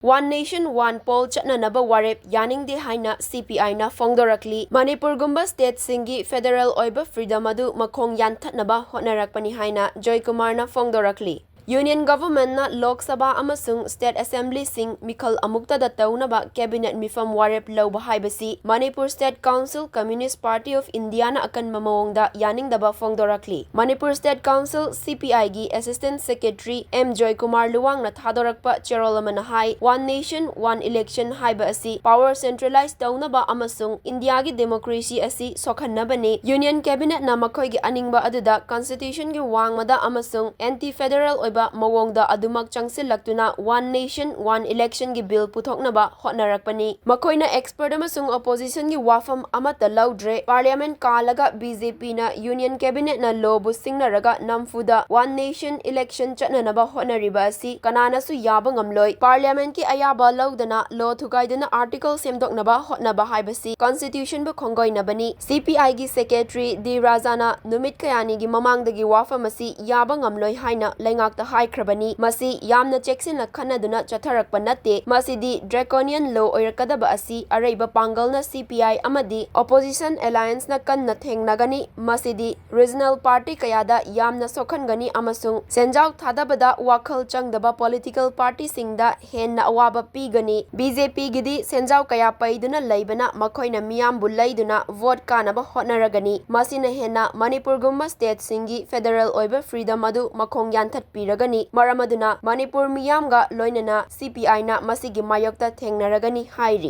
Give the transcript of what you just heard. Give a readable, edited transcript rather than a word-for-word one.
One Nation One Poll Chatnanaba Warep Yaningde haina CPI na Fongdorakli Manipur gumba state singi federal oiba freedom adu makong yanthatnaba hotnarakpani haina Joy Kumar na Fongdorakli. Union government na Lok Sabha amasung State Assembly sing Mikhal amukta da taunaba cabinet mifam Warep lauba haibasi Manipur State Council Communist Party of India na akan mamawongda Yaningdaba Fongdorakli. Manipur State Council CPI gi Assistant Secretary M Joy Kumar Luwang na thadorakpa cherolama na hai One Nation One Election haiba asi power centralized taunaba amasung India gi democracy asi sokhannabani Union cabinet na makhoi gi aningba aduda constitution gi wangmada amasung anti-federal mawongda adumak changsilaktuna One Nation One Election gi bill puthoknaba hotnarakpani makoina expert amasung opposition gi wafam amata laudre parliament kalaga BJP na union cabinet na law bu singnaraga namfuda One Nation Election chatnanaba hotnariba asi kanana su yaba ngamloi parliament ki ayaba laudana law thukaidana article semdoknaba hotnaba haibasi constitution bu khongoinabani CPI gi secretary D Rajana numit kayani gi mamangdagi wafam asi yaba ngamloi haina laingak haikrabani masi yamna cheksin khanaduna chatharakpa natte masidi draconian law oirakadaba asi araiba pangal na CPI amadi opposition alliance na kanna thengnagani masidi regional party kayada yamna sokhangani amasung senjau thadabada wakhal changdaba political party singda henna awaba pigani BJP gidi senjau kaya paiduna laibana makhoina miyam bulaiduna vote kanaba hotnaragani masina henna Manipur gumma state singi federal oiba freedom adu makhong yanthat piragani maramaduna Manipur miyamga loinana CPI na masigi mayokta thengnaragani hairi